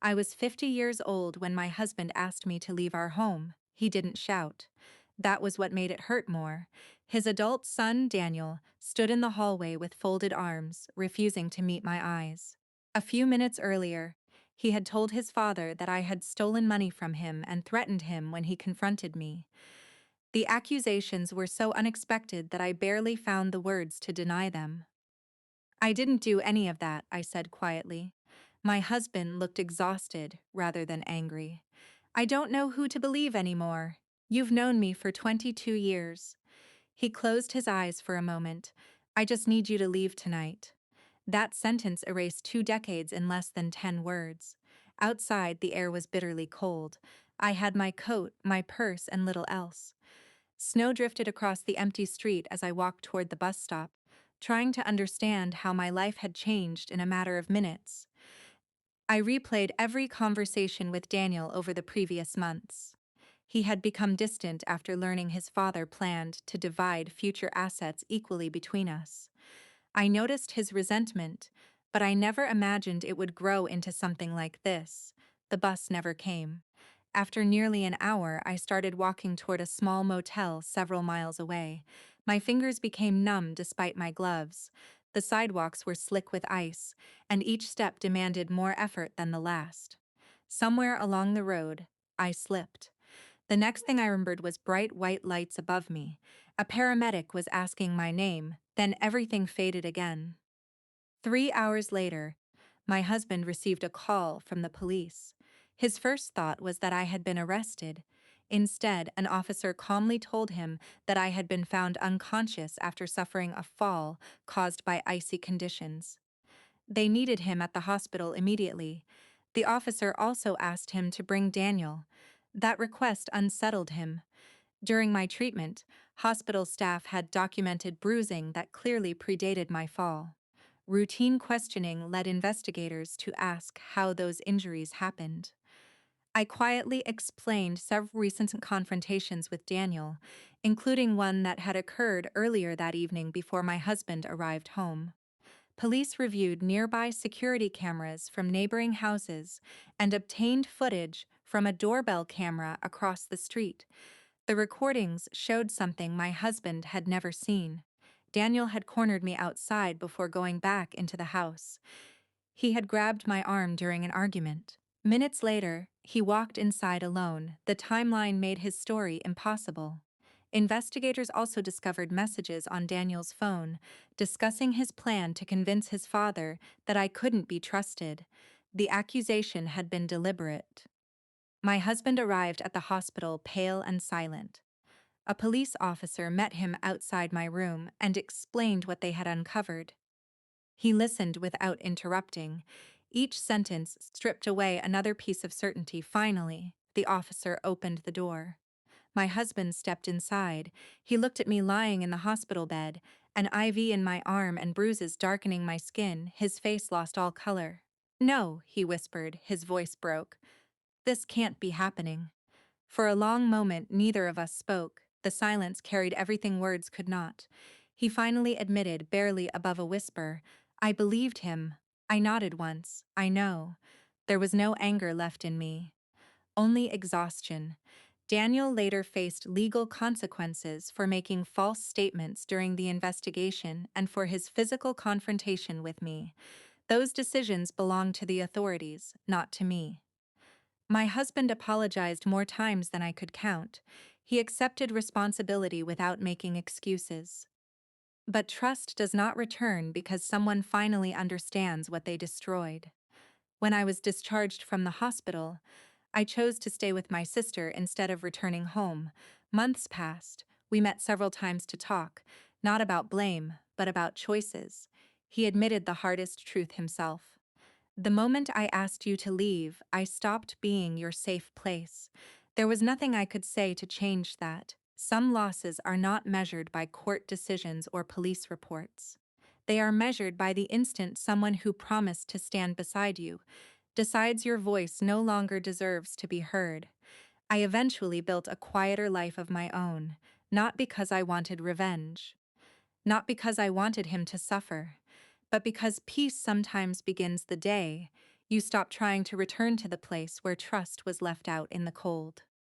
I was 50 years old when my husband asked me to leave our home. He didn't shout. That was what made it hurt more. His adult son, Daniel, stood in the hallway with folded arms, refusing to meet my eyes. A few minutes earlier, he had told his father that I had stolen money from him and threatened him when he confronted me. The accusations were so unexpected that I barely found the words to deny them. "I didn't do any of that," I said quietly. My husband looked exhausted rather than angry. "I don't know who to believe anymore. You've known me for 22 years. He closed his eyes for a moment. "I just need you to leave tonight." That sentence erased 2 decades in less than 10 words. Outside, the air was bitterly cold. I had my coat, my purse, and little else. Snow drifted across the empty street as I walked toward the bus stop, trying to understand how my life had changed in a matter of minutes. I replayed every conversation with Daniel over the previous months. He had become distant after learning his father planned to divide future assets equally between us. I noticed his resentment, but I never imagined it would grow into something like this. The bus never came. After nearly an hour, I started walking toward a small motel several miles away. My fingers became numb despite my gloves. The sidewalks were slick with ice, and each step demanded more effort than the last. Somewhere along the road, I slipped. The next thing I remembered was bright white lights above me. A paramedic was asking my name, then everything faded again. 3 hours later, my husband received a call from the police. His first thought was that I had been arrested. Instead, an officer calmly told him that I had been found unconscious after suffering a fall caused by icy conditions. They needed him at the hospital immediately. The officer also asked him to bring Daniel. That request unsettled him. During my treatment, hospital staff had documented bruising that clearly predated my fall. Routine questioning led investigators to ask how those injuries happened. I quietly explained several recent confrontations with Daniel, including one that had occurred earlier that evening before my husband arrived home. Police reviewed nearby security cameras from neighboring houses and obtained footage from a doorbell camera across the street. The recordings showed something my husband had never seen. Daniel had cornered me outside before going back into the house. He had grabbed my arm during an argument. Minutes later, he walked inside alone. The timeline made his story impossible. Investigators also discovered messages on Daniel's phone, discussing his plan to convince his father that I couldn't be trusted. The accusation had been deliberate. My husband arrived at the hospital pale and silent. A police officer met him outside my room and explained what they had uncovered. He listened without interrupting. Each sentence stripped away another piece of certainty. Finally, the officer opened the door. My husband stepped inside. He looked at me lying in the hospital bed, an IV in my arm and bruises darkening my skin. His face lost all color. "No," he whispered, his voice broke. "This can't be happening." For a long moment, neither of us spoke. The silence carried everything words could not. He finally admitted, barely above a whisper, "I believed him." I nodded once. "I know." There was no anger left in me, only exhaustion. Daniel later faced legal consequences for making false statements during the investigation and for his physical confrontation with me. Those decisions belonged to the authorities, not to me. My husband apologized more times than I could count. He accepted responsibility without making excuses. But trust does not return because someone finally understands what they destroyed. When I was discharged from the hospital, I chose to stay with my sister instead of returning home. Months passed. We met several times to talk, not about blame, but about choices. He admitted the hardest truth himself. "The moment I asked you to leave, I stopped being your safe place. There was nothing I could say to change that. Some losses are not measured by court decisions or police reports. They are measured by the instant someone who promised to stand beside you decides your voice no longer deserves to be heard." I eventually built a quieter life of my own, not because I wanted revenge, not because I wanted him to suffer, but because peace sometimes begins the day You stop trying to return to the place where trust was left out in the cold.